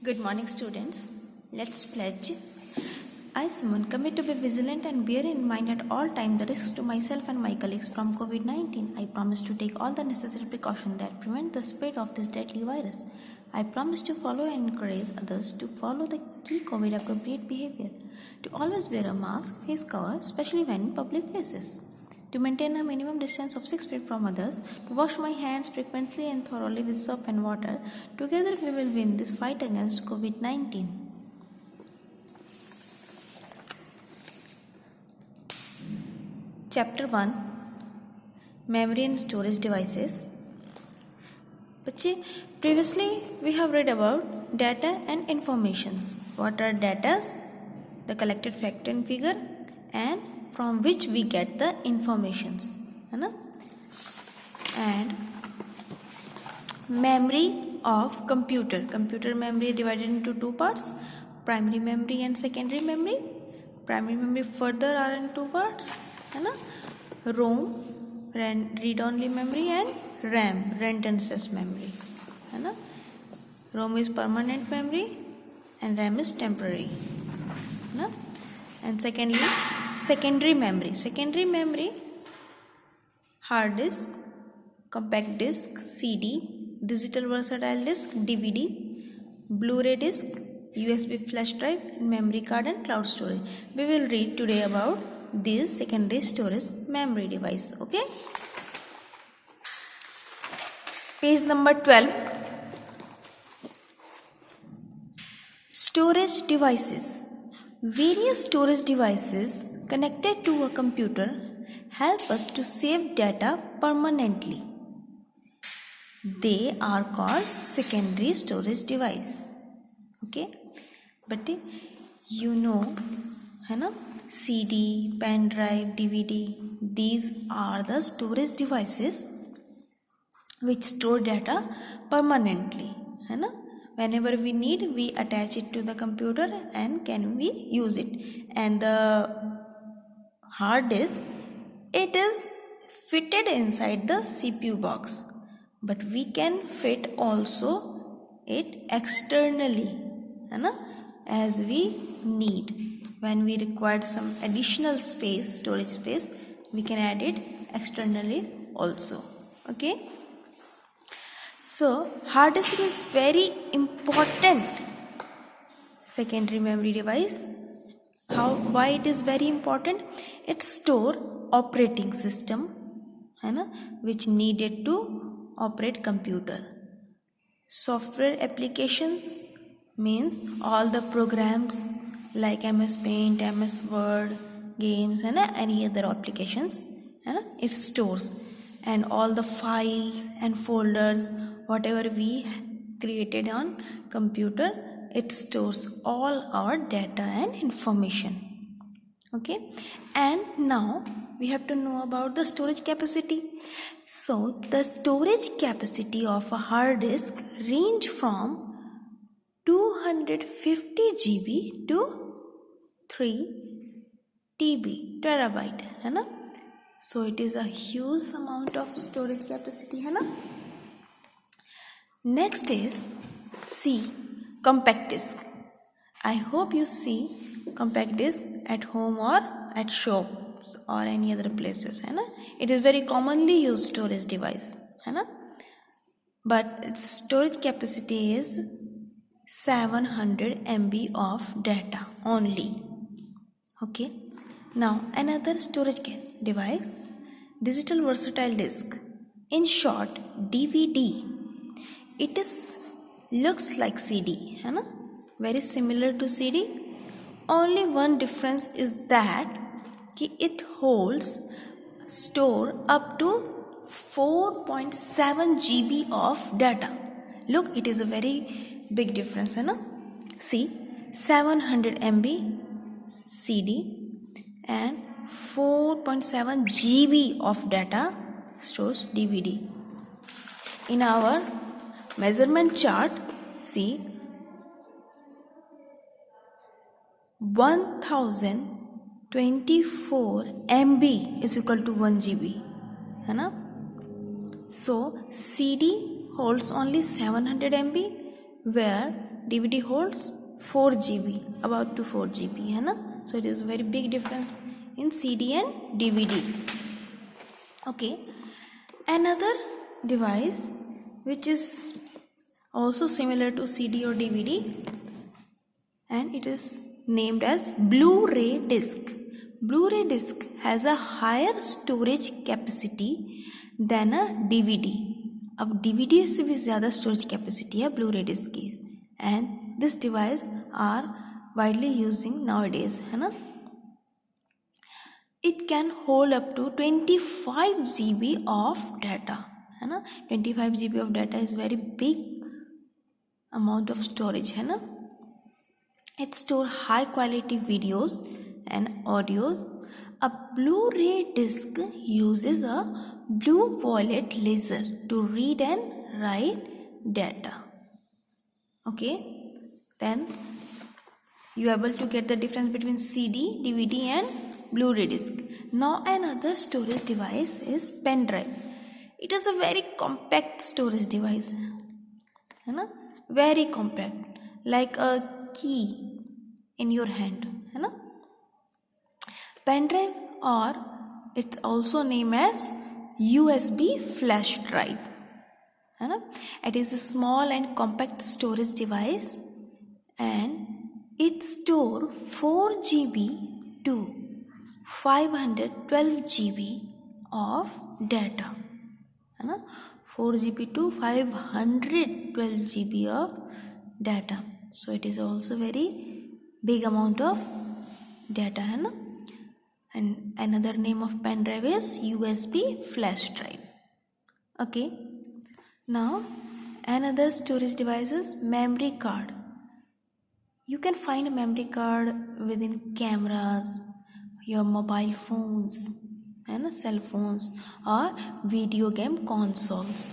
Good morning, students. Let's pledge. I, Suman, commit to be vigilant and bear in mind at all times the risks to myself and my colleagues from COVID-19. I promise to take all the necessary precautions that prevent the spread of this deadly virus. I promise to follow and encourage others to follow the key COVID appropriate behavior, to always wear a mask, face cover, especially when in public places, to maintain a minimum distance of 6 feet from others, to wash my hands frequently and thoroughly with soap and water. Together we will win this fight against COVID-19. Chapter 1 Memory and Storage Devices. Previously we have read about data and informations. What are data? The collected fact and figure, and from which we get the informations. And memory of computer. Computer memory divided into two parts, primary memory and secondary memory. Primary memory further are in two parts, ROM, read-only memory, and RAM, rent and access memory. ROM is permanent memory and RAM is temporary. And secondly, secondary memory. Secondary memory, hard disk, compact disk, CD, digital versatile disk, DVD, Blu-ray disk, USB flash drive, memory card, and cloud storage. We will read today about these secondary storage memory device. Okay. Page number 12. Storage devices. Various storage devices connected to a computer help us to save data permanently. They are called secondary storage device. Okay, but CD, pen drive, DVD, these are the storage devices which store data permanently. Whenever we need, we attach it to the computer and can we use it. And the hard disk, it is fitted inside the CPU box, but we can fit also it externally as we need. When we require some additional space, storage space, we can add it externally also. Okay. So hard disk is very important secondary memory device. Why it is very important? It store operating system which needed to operate computer. Software applications means all the programs like MS Paint, MS Word, games and any other applications it stores. And all the files and folders, whatever we created on computer, it stores all our data and information. Okay, and now we have to know about the storage capacity. So the storage capacity of a hard disk range from 250 GB to 3 TB, terabyte, So it is a huge amount of storage capacity. Next is C, compact disk. I hope you see compact disk at home or at shops or any other places. It is very commonly used storage device. But its storage capacity is 700 MB of data only. Okay. Now another storage device, digital versatile disk, in short DVD. It looks like CD, very similar to CD. Only one difference is that it holds store up to 4.7 GB of data. Look, it is a very big difference. See, 700 MB CD and 4.7 GB of data stores DVD. In our measurement chart, see 1024 MB is equal to 1 GB. So CD holds only 700 MB, where DVD holds 4 GB, about to 4 GB है ना. So it is very big difference in CD and DVD. Okay, another device which is also similar to CD or DVD, and it is named as Blu-ray disc. Blu-ray disc has a higher storage capacity than a DVD. अब DVD से भी ज़्यादा storage capacity है Blu-ray disc की, and this device are widely using nowadays है ना. It can hold up to 25 GB of data है ना. 25 GB of data is very big amount of storage है ना. It store high quality videos and audios. A Blu-ray disc uses a blue violet laser to read and write data. Okay, then you are able to get the difference between CD, DVD and Blu-ray disc. Now another storage device is pen drive. It is a very compact storage device है ना, very compact, like a key in your hand है ना. Pen drive, or it's also named as USB flash drive है ना. It is a small and compact storage device, and it store 4 GB to 512 GB of data है ना. 4 GB to 512 GB of data. So it is also very big amount of data है ना. And another name of pen drive is USB flash drive. Okay, now another storage device is memory card. You can find a memory card within cameras, your mobile phones है ना, cell phones or video game consoles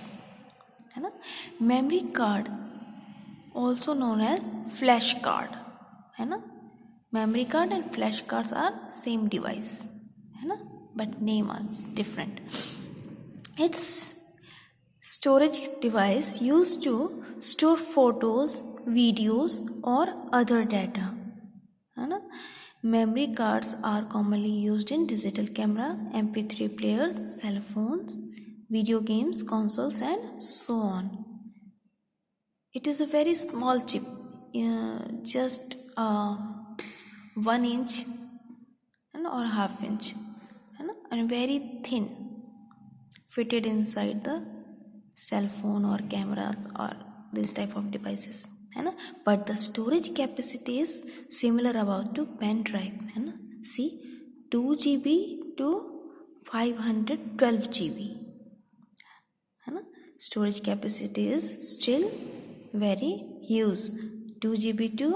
है ना. Memory card also known as flash card है ना. Memory card and flash cards are same device है ना, but name is different. It's storage device used to store photos, videos or other data है ना. Memory cards are commonly used in digital camera, MP3 players, cell phones, video games, consoles and so on. It is a very small chip, just 1 inch or half inch and very thin, fitted inside the cell phone or cameras or this type of devices है ना. But the storage capacity is similar about to pen drive है ना. See, 2 GB to 512 GB है ना. Storage capacity is still very huge, 2 GB to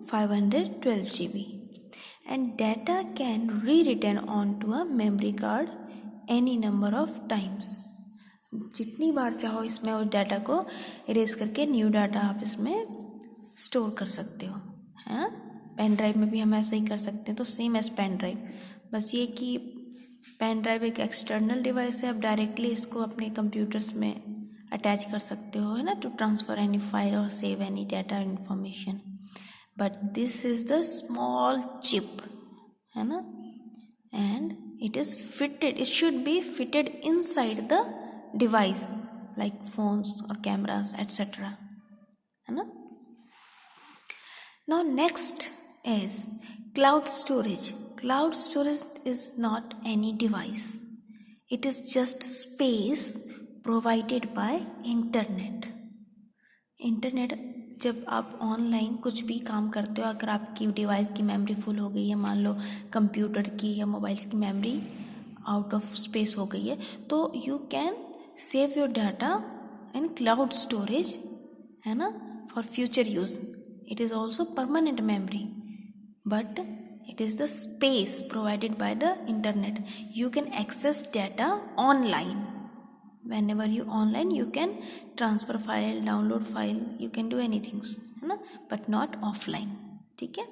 512 GB, and data can re-written onto a memory card any number of times. जितनी बार चाहो इसमें उस data को erase करके न्यू डाटा आप इसमें स्टोर कर सकते हो है ना. पेन ड्राइव में भी हम ऐसा ही कर सकते हैं. तो सेम एज पेन ड्राइव, बस ये कि पेन ड्राइव एक एक्सटर्नल डिवाइस है, आप डायरेक्टली इसको अपने कंप्यूटर्स में अटैच कर सकते हो है ना, टू ट्रांसफ़र एनी फाइल और save any data information. But this is the small chip है ना, and it is fitted, it should be fitted inside the device like phones और कैमरास एट्सेट्रा है ना. Now next is cloud storage. Cloud storage is not any device. It is just space provided by internet. Internet, जब आप online कुछ भी काम करते हो, अगर आपकी डिवाइस की मेमोरी फुल हो गई है, मान लो कंप्यूटर की या मोबाइल की मेमोरी आउट ऑफ स्पेस हो गई है, तो you can save your data in cloud storage है ना, for future use. It is also permanent memory, but it is the space provided by the internet. You can access data online. Whenever you online, you can transfer file, download file, you can do anything, है ना, but not offline. ठीक है.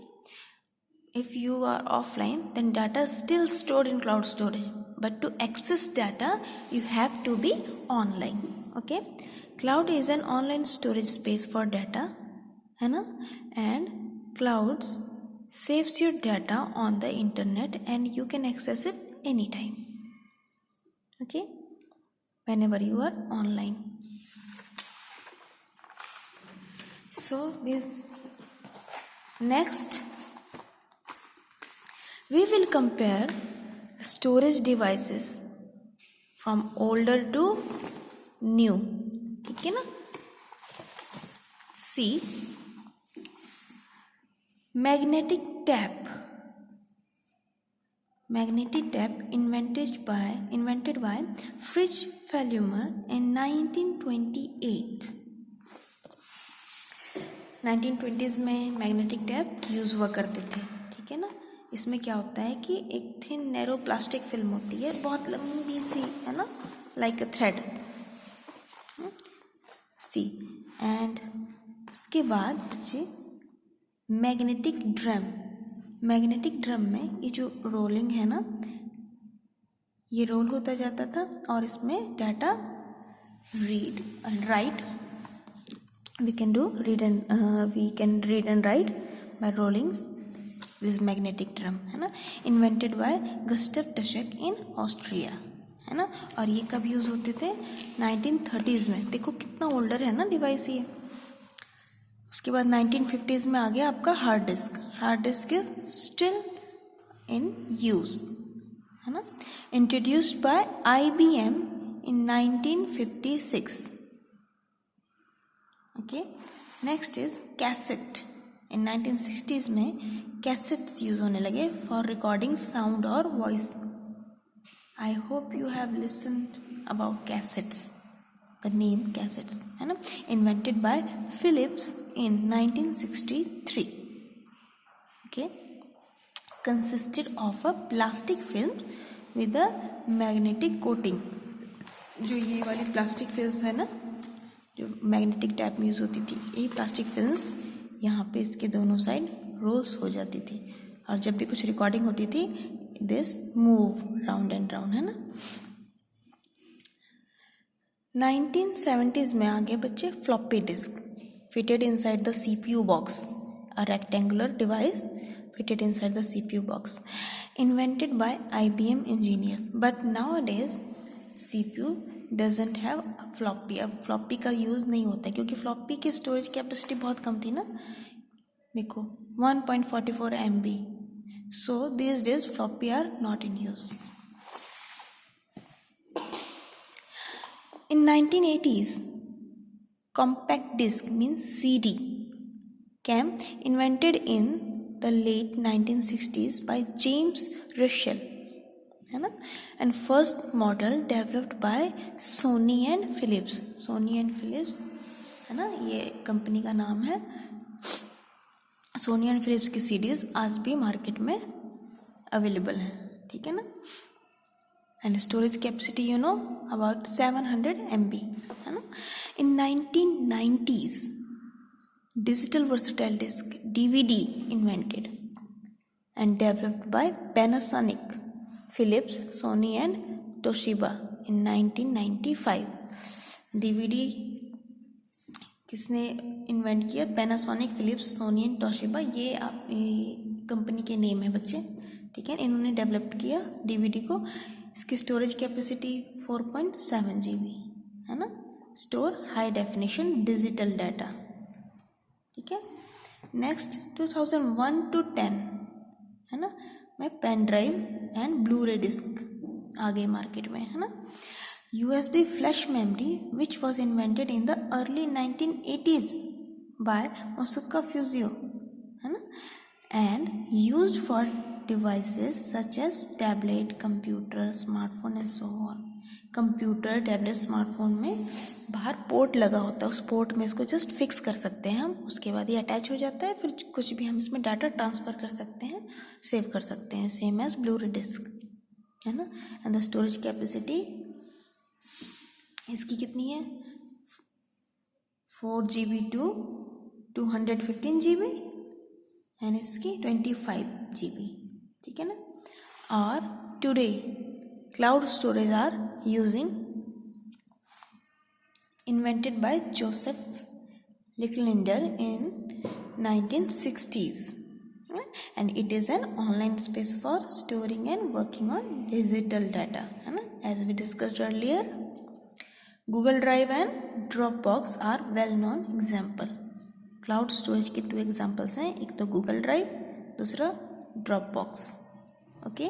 If you are offline, then data is still stored in cloud storage, but to access data, you have to be online. Okay. Cloud is an online storage space for data है ना. And clouds saves your data on the internet and you can access it anytime. Okay, whenever you are online. So this next we will compare storage devices from older to new. ठीक है ना. See, magnetic tap invented by Fritz Fellmer in 1928. 1920s में magnetic tap use हुआ करते थे. ठीक है ना. इसमें क्या होता है कि एक थिन नैरो प्लास्टिक फिल्म होती है, बहुत लंबी सी, है ना, like a thread. See and उसके बाद बच्चे मैग्नेटिक ड्रम में ये जो रोलिंग है ना, ये रोल होता जाता था और इसमें data read and right we can read and write by rolling this magnetic drum, है ना. invented by Gustav Tuschek in Austria, है ना. और ये कब यूज़ होते थे? 1930s में. देखो कितना ओल्डर है ना डिवाइस ये. उसके बाद 1950s में आ गया आपका hard disk is still in use, है ना. Introduced by IBM in 1956. Okay. Next is cassette. In 1960s में कैसेट्स यूज होने लगे फॉर रिकॉर्डिंग साउंड और voice. I hope you have listened about cassettes, the name cassettes, है ना. Invented by Philips in 1963. Okay. Consisted of a plastic film with a magnetic coating. जो ये वाली plastic films है ना, जो मैग्नेटिक टैप में यूज़ होती थी, ये प्लास्टिक फिल्म्स यहाँ पे इसके दोनों साइड रोल्स हो जाती थी और जब भी कुछ रिकॉर्डिंग होती थी this move round and round, है ना. 1970s में आ गए बच्चे floppy disk fitted inside the CPU box, a rectangular device fitted inside the CPU box, invented by IBM engineers. But nowadays CPU doesn't have floppy. अब floppy का use नहीं होता है क्योंकि फ्लॉपी की स्टोरेज कैपेसिटी बहुत कम थी ना. देखो 1.44 MB. So these days floppy are not in use. In 1980s, compact disc means CD came invented in the late 1960s by James Russell, है ना. and first model developed by Sony and Philips, है ना, ये company का नाम है. Soni and Philips की CDs आज भी मार्केट में अवेलेबल है. ठीक है ना. And storage capacity you know about 700 MB, है ना. इन 1990s digital versatile disc DVD invented and developed by Panasonic, Philips, Sony and Toshiba in 1995. DVD किसने इन्वेंट किया? Panasonic, Philips, Sony and Toshiba. ये कंपनी के नेम है बच्चे. ठीक है. इन्होंने डेवलप किया DVD को. इसकी स्टोरेज कैपेसिटी 4.7 GB, है ना. Store high definition digital data. ठीक है. नेक्स्ट 2001 to 10, है ना, में पेन ड्राइव एंड ब्लू रे डिस्क आ गए मार्केट में, है ना. USB flash memory which was invented in the early 1980s by Masuka Fuzio, है ना, and used for devices such as tablet, computer, smartphone and so on. Computer, tablet, smartphone में बाहर port लगा होता है, उस पोर्ट में इसको जस्ट फिक्स कर सकते हैं हम. उसके बाद ये अटैच हो जाता है, फिर कुछ भी हम इसमें डाटा ट्रांसफ़र कर सकते हैं, सेव कर सकते हैं, सेम एज ब्लू रे डिस्क, है ना. एंड द स्टोरेज कैपेसिटी इसकी कितनी है? 4 GB to 215 GB एंड इसकी 25 GB. ठीक है ना. और today cloud storage are using invented by Joseph Licklinder in 1960s, and it is an online space for storing and working on digital data, है ना. As we discussed earlier, Google Drive and Dropbox are well known example. Cloud storage के 2 examples हैं, एक तो Google Drive, दूसरा Dropbox. Okay,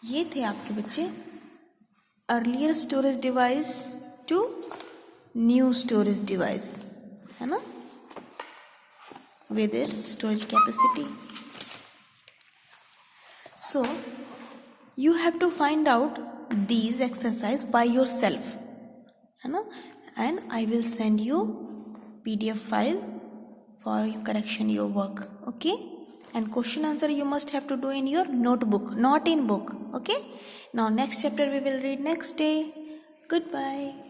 ये थे आपके बच्चे earlier storage device to new storage device, है ना, with its storage capacity. So you have to find out these exercise by yourself, है ना, and I will send you PDF file for correction your work. Okay, and question answer you must have to do in your notebook, not in book. Okay, now next chapter we will read next day. Goodbye.